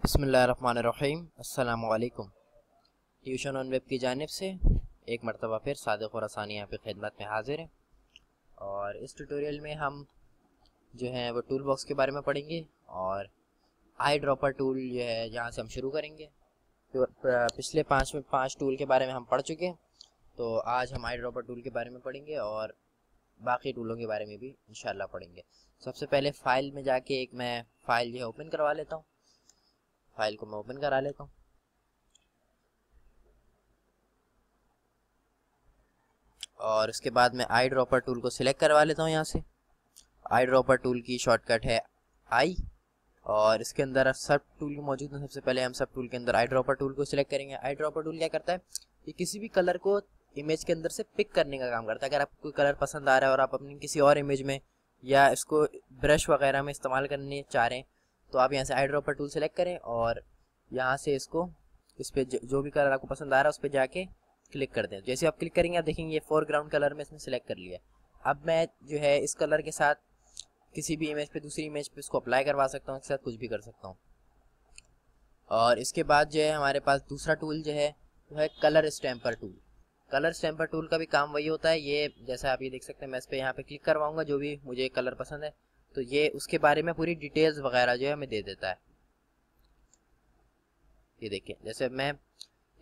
बिस्मिल्लाहिर्रहमानिर्रहीम। अस्सलामुअलैकुम। Tuition on web की जानिब से एक मरतबा फिर सादिक और आसानी यहाँ पे खिदमत में हाजिर है। और इस ट्यूटोरियल में हम जो है वो टूल बॉक्स के बारे में पढ़ेंगे और आई ड्रॉपर टूल जो है यहाँ से हम शुरू करेंगे। तो पिछले पाँच टूल के बारे में हम पढ़ चुके हैं, तो आज हम आई ड्रॉपर टूल के बारे में पढ़ेंगे और बाकी टूलों के बारे में भी इंशाल्लाह पढ़ेंगे। सबसे पहले फ़ाइल में जाके एक मैं फ़ाइल जो है ओपन करवा लेता हूँ। फाइल को मैं ओपन करा लेता हूँ। और उसके बाद मैं आई ड्रॉपर टूल को सिलेक्ट करवा लेता हूँ। यहाँ से आई ड्रॉपर टूल की शॉर्टकट है आई, और इसके अंदर सब टूल मौजूद हैं। सबसे पहले हम सब टूल के अंदर आई ड्रॉपर टूल को सिलेक्ट करेंगे। आई ड्रॉपर टूल क्या करता है, ये किसी भी कलर को इमेज के अंदर से पिक करने का काम करता है। अगर आपको कोई कलर पसंद आ रहा है और आप अपनी किसी और इमेज में या इसको ब्रश वगैरह में इस्तेमाल करने चाह रहे हैं, तो आप यहाँ से आई ड्रॉपर टूल सेलेक्ट करें और यहाँ से इसको इस पर जो भी कलर आपको पसंद आ रहा है उस पर जाके क्लिक कर दें। जैसे आप क्लिक करेंगे आप देखेंगे ये फोरग्राउंड कलर में इसमें सेलेक्ट कर लिया। अब मैं जो है इस कलर के साथ किसी भी इमेज पे दूसरी इमेज पे इसको अप्लाई करवा सकता हूँ, इसके साथ कुछ भी कर सकता हूँ। और इसके बाद जो है हमारे पास दूसरा टूल जो है वो है colour stamper tool. Colour stamper tool का भी काम वही होता है। ये जैसा आप ये देख सकते हैं, मैं इस पर यहाँ पे क्लिक करवाऊंगा, जो भी मुझे कलर पसंद है तो ये उसके बारे में पूरी डिटेल्स वगैरह जो है हमें दे देता है। ये देखिए, जैसे मैं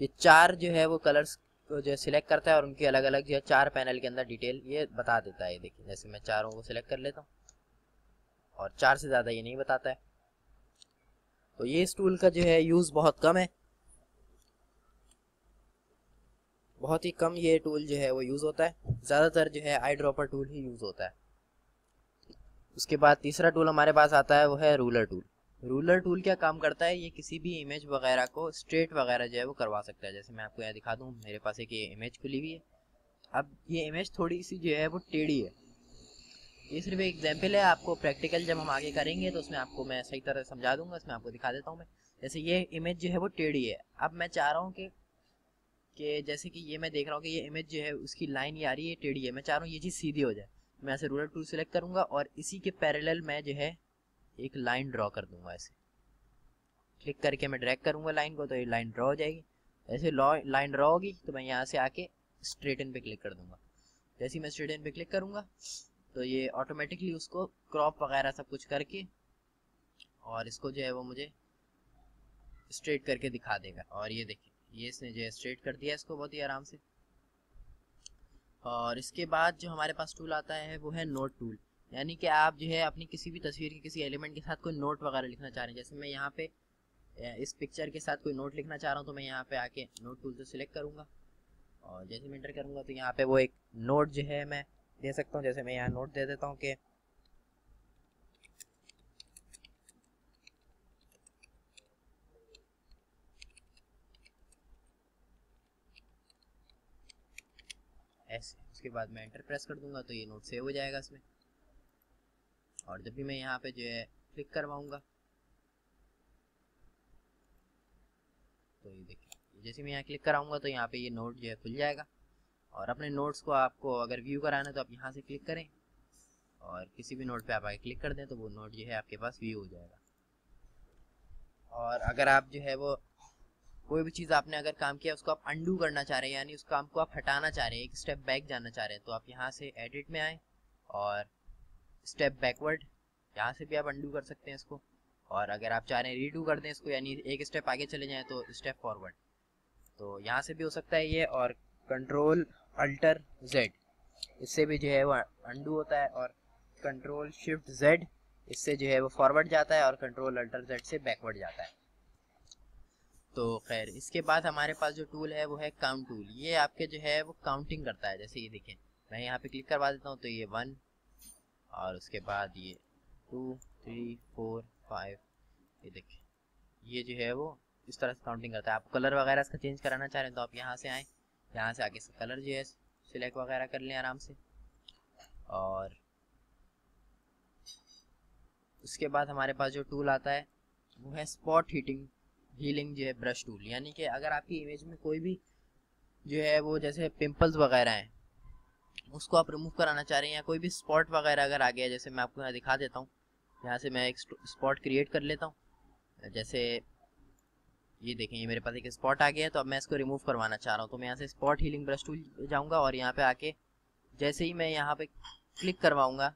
ये चार जो है वो कलर्स को जो है सिलेक्ट करता है और उनकी अलग अलग जो है चार पैनल के अंदर डिटेल ये बता देता है। ये देखिए, जैसे मैं चारों को सिलेक्ट कर लेता हूँ और चार से ज़्यादा ये नहीं बताता है। तो ये इस टूल का जो है यूज़ बहुत कम है, बहुत ही कम ये टूल जो है वो यूज़ होता है। ज़्यादातर जो है आई ड्रॉपर टूल ही यूज़ होता है। उसके बाद तीसरा टूल हमारे पास आता है वो है रूलर टूल। रूलर टूल क्या काम करता है, ये किसी भी इमेज वगैरह को स्ट्रेट वगैरह जो है वो करवा सकता है। जैसे मैं आपको यहाँ दिखा दूँ, मेरे पास एक ये इमेज खुली हुई है। अब ये इमेज थोड़ी सी जो है वो टेढ़ी है। ये सिर्फ एक एग्जाम्पल है, आपको प्रैक्टिकल जब हम आगे करेंगे तो उसमें आपको मैं सही तरह समझा दूंगा। इसमें आपको दिखा देता हूँ मैं। जैसे ये इमेज जो है वो टेढ़ी है। अब मैं चाह रहा हूँ कि जैसे कि ये मैं देख रहा हूँ कि ये इमेज जो है उसकी लाइन ये आ रही है टेढ़ी है, मैं चाह रहा हूँ ये चीज़ सीधी हो जाए। मैं ऐसे रूलर टूल सेलेक्ट करूँगा और इसी के पैरेलल मैं जो है एक लाइन ड्रॉ कर दूंगा। ऐसे क्लिक करके मैं ड्रैग करूँगा लाइन को, तो ये लाइन ड्रॉ हो जाएगी। ऐसे लाइन ड्रॉ होगी तो मैं यहाँ से आके स्ट्रेटन पे क्लिक कर दूंगा। जैसे ही मैं स्ट्रेटन पे क्लिक करूँगा तो ये ऑटोमेटिकली उसको क्रॉप वगैरह सब कुछ करके और इसको जो है वो मुझे स्ट्रेट करके दिखा देगा। और ये देखिए, ये इसने जो है स्ट्रेट कर दिया इसको बहुत ही आराम से। और इसके बाद जो हमारे पास टूल आता है वो है नोट टूल। यानी कि आप जो है अपनी किसी भी तस्वीर के किसी एलिमेंट के साथ कोई नोट वगैरह लिखना चाह रहे हैं। जैसे मैं यहाँ पे इस पिक्चर के साथ कोई नोट लिखना चाह रहा हूँ, तो मैं यहाँ पे आके नोट टूल से सिलेक्ट करूँगा और जैसे मैं एंटर करूँगा तो यहाँ पे वो एक नोट जो है मैं दे सकता हूँ। जैसे मैं यहाँ नोट दे देता हूँ कि ऐसे। उसके बाद मैं एंटर प्रेस कर दूंगा तो ये नोट सेव हो जाएगा इसमें। और जब भी मैं यहाँ पे जो है क्लिक करवाऊँगा तो ये देखिए, जैसे मैं यहाँ क्लिक कराऊंगा तो यहाँ पे ये नोट जो है खुल जाएगा। और अपने नोट्स को आपको अगर व्यू कराना है तो आप यहाँ से क्लिक करें और किसी भी नोट पे आप आगे क्लिक कर दें तो वो नोट जो है आपके पास व्यू हो जाएगा। और अगर आप जो है वो कोई भी चीज़ आपने अगर काम किया उसको आप अंडू करना चाह रहे हैं, यानी उस काम को आप हटाना चाह रहे हैं, एक स्टेप बैक जाना चाह रहे हैं, तो आप यहाँ से एडिट में आए और स्टेप बैकवर्ड, यहाँ से भी आप अंडू कर सकते हैं इसको। और अगर आप चाह रहे हैं रीडू कर दें इसको, यानी एक स्टेप आगे चले जाएं, तो स्टेप फॉरवर्ड, तो यहाँ से भी हो सकता है ये। और कंट्रोल अल्टर जेड, इससे भी जो है वो अंडू होता है। और कंट्रोल शिफ्ट जेड, इससे जो है वो फॉरवर्ड जाता है और कंट्रोल अल्टर जेड से बैकवर्ड जाता है। तो खैर, इसके बाद हमारे पास जो टूल है वो है काउंट टूल। ये आपके जो है वो काउंटिंग करता है। जैसे ये देखें, मैं यहाँ पे क्लिक करवा देता हूँ तो ये 1 और उसके बाद ये 2 3 4 5, ये देखें ये जो है वो इस तरह से काउंटिंग करता है। आप कलर वगैरह इसका चेंज कराना चाह रहे हैं तो आप यहाँ से आएँ, यहाँ से आके इसका कलर जो है सिलेक्ट वगैरह कर लें आराम से। और उसके बाद हमारे पास जो टूल आता है वो है स्पॉट हीलिंग जो है ब्रश टूल। यानी कि अगर आपकी इमेज में कोई भी जो है वो जैसे पिंपल्स वगैरह हैं उसको आप रिमूव कराना चाह रहे हैं, या कोई भी स्पॉट वगैरह अगर आ गया, जैसे मैं आपको यहाँ दिखा देता हूँ। यहाँ से मैं एक स्पॉट क्रिएट कर लेता हूँ। जैसे ये देखें ये मेरे पास एक स्पॉट आ गया है, तो अब मैं इसको रिमूव करवाना चाह रहा हूँ। तो मैं यहाँ से स्पॉट हीलिंग ब्रश टूल जाऊँगा और यहाँ पे आके जैसे ही मैं यहाँ पे क्लिक करवाऊँगा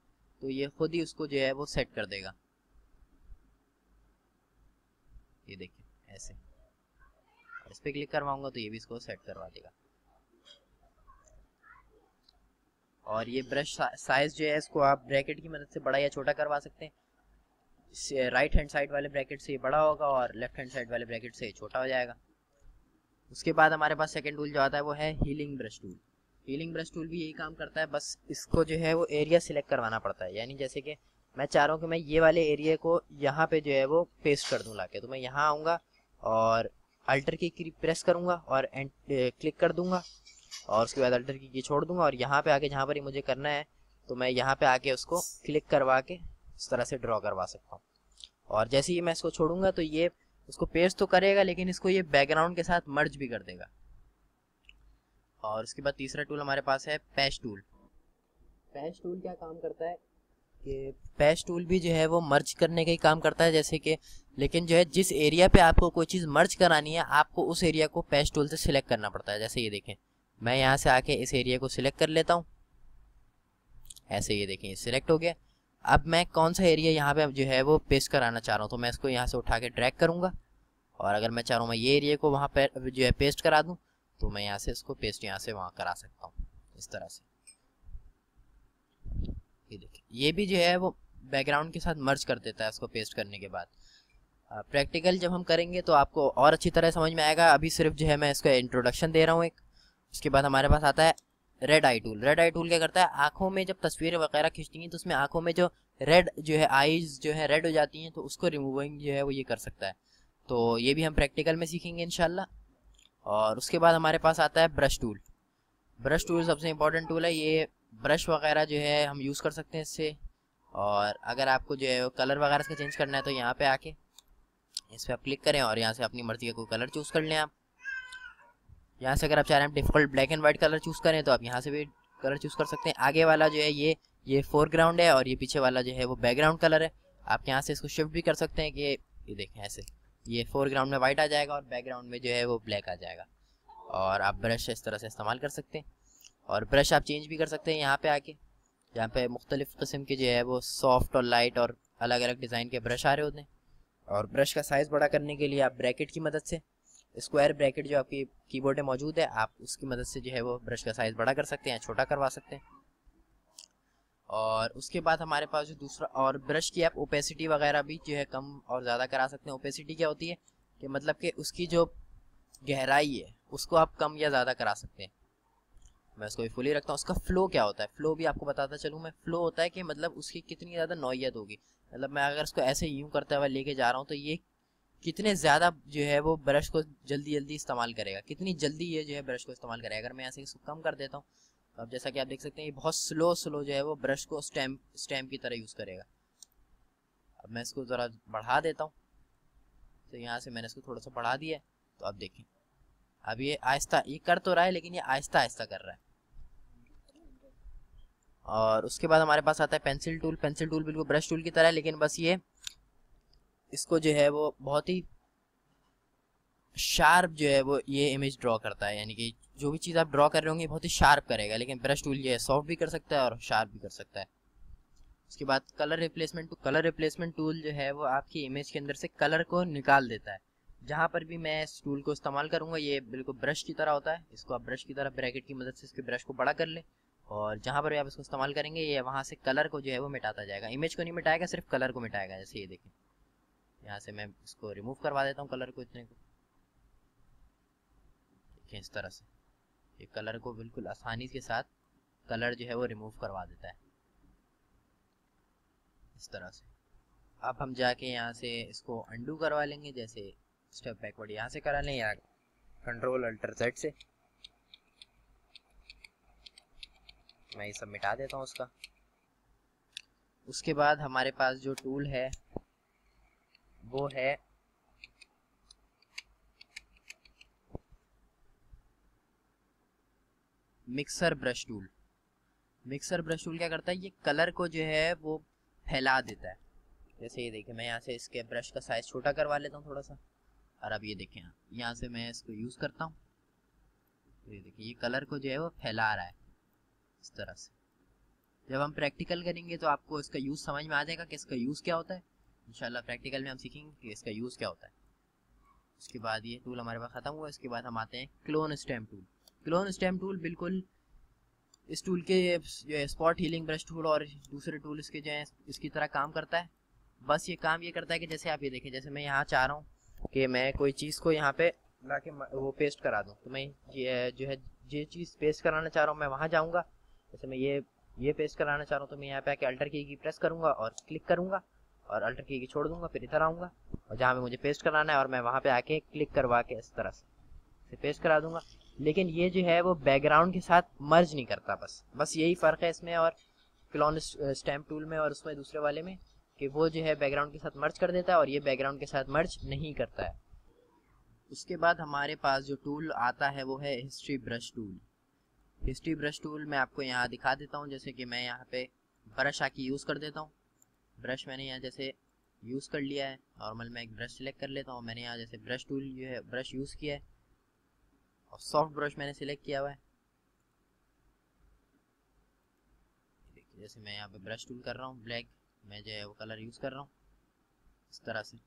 तो ये खुद ही उसको जो है वो सेट कर देगा। ये देखिए ऐसे, और इस पर क्लिक करवाऊँगा तो ये भी इसको सेट करवा देगा। और ये ब्रश साइज जो है इसको आप ब्रैकेट की मदद से बड़ा या छोटा करवा सकते हैं। राइट हैंड साइड वाले ब्रैकेट से ये बड़ा होगा और लेफ्ट हैंड साइड वाले ब्रैकेट से ये छोटा हो जाएगा। उसके बाद हमारे पास सेकंड टूल जो आता है वो है healing brush tool. Healing brush tool भी यही काम करता है, बस इसको जो है वो एरिया सिलेक्ट करवाना पड़ता है। यानी जैसे कि मैं चाह रहा हूँ कि मैं ये वाले एरिया को यहाँ पे जो है वो पेस्ट कर दूँ लाके, तो मैं यहाँ आऊँगा और अल्टर की प्रेस करूँगा और क्लिक कर दूँगा और उसके बाद अल्टर की छोड़ दूँगा और यहाँ पे आके जहाँ पर ही मुझे करना है तो मैं यहाँ पे आके उसको क्लिक करवा के इस तरह से ड्रॉ करवा सकता हूँ। और जैसे ही मैं इसको छोड़ूंगा तो ये उसको पेस्ट तो करेगा लेकिन इसको ये बैकग्राउंड के साथ मर्ज भी कर देगा। और उसके बाद तीसरा टूल हमारे पास है पैच टूल। पैच टूल क्या काम करता है कि पैच टूल भी जो है वो मर्ज करने का ही काम करता है जैसे कि, लेकिन जो है जिस एरिया पे आपको कोई चीज़ मर्ज करानी है आपको उस एरिया को पैच टूल से सिलेक्ट करना पड़ता है। जैसे ये देखें मैं यहाँ से आके इस एरिया को सिलेक्ट कर लेता हूँ, ऐसे ये देखें ये सिलेक्ट हो गया। अब मैं कौन सा एरिया यहाँ पे जो है वो पेस्ट कराना चाह रहा हूँ तो मैं इसको यहाँ से उठा के ड्रैग करूँगा और अगर मैं चाह रहा हूँ मैं ये एरिया को वहाँ पे जो है पेस्ट करा दूँ तो मैं यहाँ से इसको पेस्ट यहाँ से वहाँ करा सकता हूँ इस तरह से। ये देखिए ये भी जो है वो बैकग्राउंड के साथ मर्ज कर देता है इसको पेस्ट करने के बाद। प्रैक्टिकल जब हम करेंगे तो आपको और अच्छी तरह समझ में आएगा, अभी सिर्फ जो है मैं इसका इंट्रोडक्शन दे रहा हूँ एक। उसके बाद हमारे पास आता है red I tool. Red I tool क्या करता है, आंखों में जब तस्वीरें वगैरह खींचती हैं तो उसमें आंखों में जो रेड जो है आईज जो है रेड हो जाती हैं तो उसको रिमूविंग जो है वो ये कर सकता है। तो ये भी हम प्रैक्टिकल में सीखेंगे इंशाल्लाह। और उसके बाद हमारे पास आता है ब्रश टूल। ब्रश टूल सबसे इंपॉर्टेंट टूल है, ये ब्रश वगैरह जो है हम यूज़ कर सकते हैं इससे। और अगर आपको जो है कलर वगैरह इसका चेंज करना है तो यहाँ पे आके इस पर आप क्लिक करें और यहाँ से अपनी मर्जी का कोई कलर चूज़ कर लें। आप यहाँ से अगर आप चाह रहे हैं default black and white colour choose करें तो आप यहाँ से भी कलर चूज़ कर सकते हैं। आगे वाला जो है ये फोरग्राउंड है और ये पीछे वाला जो है वो बैकग्राउंड कलर है। आप यहाँ से इसको शिफ्ट भी कर सकते हैं कि ये देखें ऐसे ये फोरग्राउंड में वाइट आ जाएगा और बैकग्राउंड में जो है वो ब्लैक आ जाएगा। और आप ब्रश इस तरह से इस्तेमाल कर सकते हैं। और ब्रश आप चेंज भी कर सकते हैं यहाँ पे आके, यहाँ पे मुख्तलिफ़ किस्म के जो है वो सॉफ्ट और लाइट और अलग अलग डिज़ाइन के ब्रश आ रहे होते हैं। और ब्रश का साइज़ बड़ा करने के लिए आप ब्रैकेट की मदद से, स्क्वायर ब्रैकेट जो आपकी कीबोर्ड में मौजूद है, आप उसकी मदद से जो है वो ब्रश का साइज़ बड़ा कर सकते हैं, छोटा करवा सकते हैं। और उसके बाद हमारे पास जो दूसरा, और ब्रश की आप ओपेसिटी वगैरह भी जो है कम और ज़्यादा करा सकते हैं। ओपेसिटी क्या होती है कि मतलब कि उसकी जो गहराई है उसको आप कम या ज़्यादा करा सकते हैं। मैं इसको भी फुली रखता हूँ। उसका फ़्लो क्या होता है, फ़्लो भी आपको बताता चलूँ मैं। फ़्लो होता है कि मतलब उसकी कितनी ज़्यादा नौइयत होगी, मतलब मैं अगर इसको ऐसे यूँ करते हुए लेके जा रहा हूँ तो ये कितने ज़्यादा जो है वो ब्रश को जल्दी जल्दी इस्तेमाल करेगा, कितनी जल्दी ये जो है ब्रश को इस्तेमाल करेगा। अगर मैं यहाँ से इसको कम कर देता हूँ तो अब जैसा कि आप देख सकते हैं ये बहुत स्लो जो है वो ब्रश को स्टैम्प की तरह यूज़ करेगा। अब मैं इसको ज़रा बढ़ा देता हूँ, तो यहाँ से मैंने इसको थोड़ा सा बढ़ा दिया है। तो अब देखें अब ये आहिस्ता ये कर तो रहा है लेकिन ये आहिस्ता आहिस्ता कर रहा है। और उसके बाद हमारे पास आता है पेंसिल टूल। पेंसिल टूल बिल्कुल ब्रश टूल की तरह है लेकिन बस ये इसको जो है वो बहुत ही शार्प जो है वो ये इमेज ड्रॉ करता है, यानी कि जो भी चीज़ आप ड्रॉ कर रहे होंगे बहुत ही शार्प करेगा। लेकिन ब्रश टूल ये सॉफ्ट भी कर सकता है और शार्प भी कर सकता है। उसके बाद colour replacement tool. Colour replacement tool जो है वो आपकी इमेज के अंदर से कलर को निकाल देता है। जहाँ पर भी मैं इस टूल को इस्तेमाल करूँगा ये बिल्कुल ब्रश की तरह होता है। इसको आप ब्रश की तरह ब्रैकेट की मदद से इसके ब्रश को बड़ा कर लें और जहाँ पर भी आप इसको इस्तेमाल करेंगे ये वहाँ से कलर को जो है वो मिटाता जाएगा। इमेज को नहीं मिटाएगा, सिर्फ कलर को मिटाएगा। जैसे ये देखें यहाँ से मैं इसको रिमूव करवा देता हूँ कलर को, इतने को देखिए इस तरह से ये कलर को बिल्कुल आसानी के साथ कलर जो है वो रिमूव करवा देता है इस तरह से। अब हम जाके यहाँ से इसको अंडू करवा लेंगे, जैसे स्टेप बैकवर्ड यहाँ से करा लें या कंट्रोल अल्टर जेड से। मैं ये सब मिटा देता हूँ उसका। उसके बाद हमारे पास जो टूल है वो है mixer brush tool. Mixer brush tool क्या करता है, ये कलर को जो है वो फैला देता है। जैसे ये देखिए मैं यहाँ से इसके ब्रश का साइज छोटा करवा लेता हूँ थोड़ा सा, और अब ये देखें यहाँ से मैं इसको यूज़ करता हूँ, ये देखिए ये कलर को जो है वो फैला रहा है इस तरह से। जब हम प्रैक्टिकल करेंगे तो आपको इसका यूज़ समझ में आ जाएगा कि इसका यूज़ क्या होता है। इंशाल्लाह प्रैक्टिकल में हम सीखेंगे कि इसका यूज़ क्या होता है। उसके बाद ये टूल हमारे पास ख़त्म हुआ। इसके बाद हम आते हैं clone stamp tool. Clone stamp tool बिल्कुल इस टूल के जो है स्पॉट हीलिंग ब्रश टूल और दूसरे टूल इसके जो है इसकी तरह काम करता है। बस ये काम ये करता है कि जैसे आप ये देखें, जैसे मैं यहाँ चाह रहा हूँ कि मैं कोई चीज़ को यहाँ पे ला के वो पेस्ट करा दूँ, तो मैं ये जो है ये चीज़ पेस्ट कराना चाह रहा हूँ, मैं वहाँ जाऊँगा। जैसे मैं ये पेस्ट कराना चाह रहा हूँ तो मैं यहाँ पे आके अल्टर की प्रेस करूँगा और क्लिक करूँगा और अल्टर की छोड़ दूँगा, फिर इधर आऊँगा और जहाँ पे मुझे पेस्ट कराना है और मैं वहाँ पे आके क्लिक करवा के इस तरह से पेस्ट करा दूँगा। लेकिन ये जो है वो बैकग्राउंड के साथ मर्ज नहीं करता। बस यही फ़र्क है इसमें और क्लोन स्टैम्प टूल में और उसमें दूसरे वाले में, कि वो जो है बैकग्राउंड के साथ मर्ज कर देता है और ये बैकग्राउंड के साथ मर्ज नहीं करता है। उसके बाद हमारे पास जो टूल आता है वो है history brush tool. History brush tool मैं आपको यहाँ दिखा देता हूँ। जैसे कि मैं यहाँ पे ब्रश आके यूज़ कर देता हूँ। ब्रश मैंने यहाँ जैसे यूज़ कर लिया है, नॉर्मल मैं एक ब्रश सेलेक्ट कर लेता हूँ। मैंने यहाँ जैसे ब्रश टूल जो है ब्रश यूज़ किया है और सॉफ्ट ब्रश मैंने सिलेक्ट किया हुआ है। देखिए जैसे मैं यहाँ पे ब्रश टूल कर रहा हूँ, ब्लैक मैं जो है वो कलर यूज़ कर रहा हूँ इस तरह से,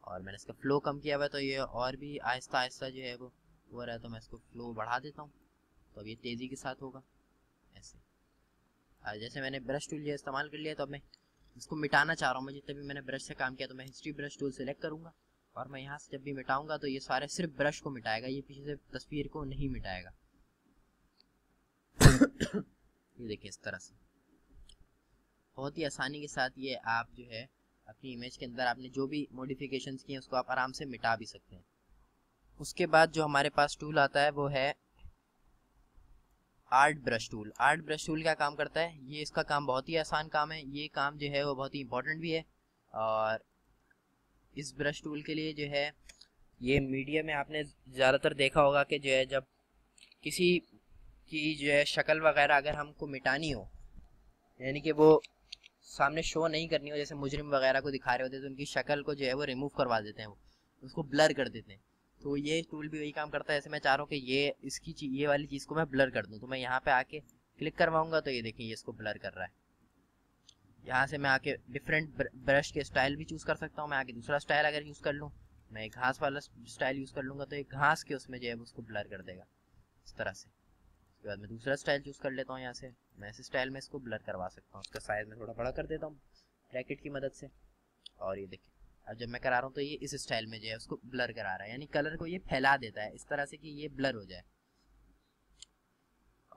और मैंने इसका फ्लो कम किया हुआ है तो ये और भी आहिस्ता आहिस्ता जो है वो हो रहा है। तो मैं इसको फ्लो बढ़ा देता हूँ तो अब ये तेज़ी के साथ होगा ऐसे। और जैसे मैंने ब्रश टूल ये इस्तेमाल कर लिया तो अब मैं इसको मिटाना चाह रहा हूँ। मैं जितने भी मैंने ब्रश से काम किया तो मैं हिस्ट्री ब्रश टूल सेलेक्ट करूँगा और मैं यहाँ से जब भी मिटाऊँगा तो ये सारे सिर्फ ब्रश को मिटाएगा, ये पीछे से तस्वीर को नहीं मिटाएगा। ये देखिए इस तरह से बहुत ही आसानी के साथ ये आप जो है अपनी इमेज के अंदर आपने जो भी मॉडिफिकेशंस किए उसको आप आराम से मिटा भी सकते हैं। उसके बाद जो हमारे पास टूल आता है वो है art brush tool. Art brush tool क्या काम करता है, ये इसका काम बहुत ही आसान काम है। ये काम जो है वो बहुत ही इंपॉर्टेंट भी है। और इस ब्रश टूल के लिए जो है ये मीडिया में आपने ज़्यादातर देखा होगा कि जो है जब किसी की जो है शक्ल वगैरह अगर हमको मिटानी हो, यानी कि वो सामने शो नहीं करनी हो, जैसे मुजरिम वगैरह को दिखा रहे होते हैं तो उनकी शक्ल को जो है वो रिमूव करवा देते हैं, वो उसको ब्लर कर देते हैं। तो ये टूल भी वही काम करता है। जैसे मैं चाह रहा हूँ कि ये वाली चीज़ को मैं ब्लर कर दूँ, तो मैं यहाँ पे आके क्लिक करवाऊँगा तो ये देखिए ये इसको ब्लर कर रहा है। यहाँ से मैं आके डिफरेंट ब्रश के स्टाइल भी चूज़ कर सकता हूँ। मैं आके दूसरा स्टाइल अगर यूज़ कर लूँ, मैं एक घास वाला स्टाइल यूज़ कर लूँगा तो एक घास के उसमें जो है उसको ब्लर कर देगा इस तरह से। उसके बाद मैं दूसरा स्टाइल चूज़ कर लेता हूँ। यहाँ से मैं ऐसे स्टाइल में इसको ब्लर करवा सकता हूँ। उसका साइज़ मैं थोड़ा बड़ा कर देता हूँ ब्रैकेट की मदद से, और ये देखिए अब जब मैं करा रहा हूँ तो ये इस स्टाइल में जो है उसको ब्लर करा रहा है, यानी कलर को ये फैला देता है इस तरह से कि ये ब्लर हो जाए।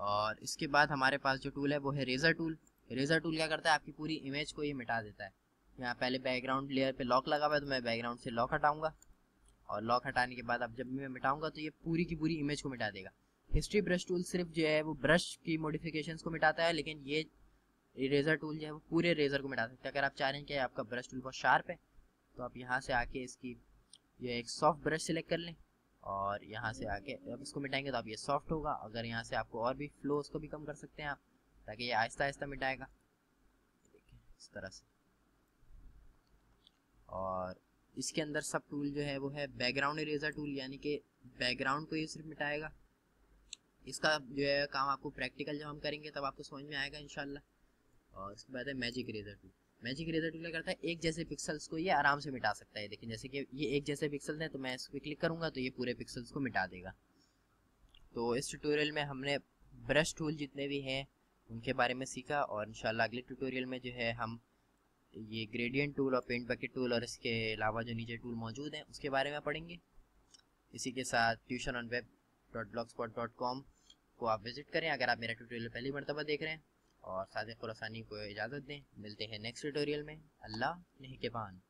और इसके बाद हमारे पास जो टूल है वो है रेज़र टूल। रेज़र टूल क्या करता है, आपकी पूरी इमेज को ये मिटा देता है। यहाँ पहले बैकग्राउंड लेयर पे लॉक लगा हुआ है तो मैं बैकग्राउंड से लॉक हटाऊंगा और लॉक हटाने के बाद अब जब भी मैं मिटाऊंगा तो ये पूरी की पूरी इमेज को मिटा देगा। हिस्ट्री ब्रश टूल सिर्फ जो है वो ब्रश की मॉडिफिकेशंस को मिटाता है, लेकिन ये रेज़र टूल जो है वो पूरे रेज़र को मिटा सकता है। अगर आप चाह रहे हैं कि आपका ब्रश टूल बहुत शार्प है तो आप यहाँ से आके इसकी ये एक सॉफ्ट ब्रश सेलेक्ट कर लें और यहाँ से आके अब इसको मिटाएंगे तो अब ये सॉफ्ट होगा। अगर यहाँ से आपको और भी फ्लो उसको भी कम कर सकते हैं आप, ताकि ये आहिस्ता आहिस्ता मिटाएगा देखिए इस तरह से। और इसके अंदर सब टूल जो है वो है बैकग्राउंड इरेजर टूल, यानी कि बैकग्राउंड को ये सिर्फ मिटाएगा। इसका जो है काम आपको प्रैक्टिकल जब हम करेंगे तब आपको समझ में आएगा इंशाल्लाह। और इसके बाद है magic eraser tool. Magic eraser tool क्या करता है, एक जैसे पिक्सल्स को ये आराम से मिटा सकता है। लेकिन जैसे कि ये एक जैसे पिक्सल्स हैं तो मैं इस पर क्लिक करूँगा तो ये पूरे पिक्सल्स को मिटा देगा। तो इस ट्यूटोरियल में हमने ब्रश टूल जितने भी हैं उनके बारे में सीखा, और इंशाल्लाह अगले ट्यूटोरियल में जो है हम ये ग्रेडियंट टूल और पेंट बकेट टूल और इसके अलावा जो नीचे टूल मौजूद हैं उसके बारे में पढ़ेंगे। इसी के साथ tuitiononweb.blogspot.com को आप विजिट करें अगर आप मेरा ट्यूटोरियल पहली मरतबा देख रहे हैं, और सादिक खुरासानी को इजाज़त दें। मिलते हैं नेक्स्ट ट्यूटोरियल में। अल्लाह निगहबान।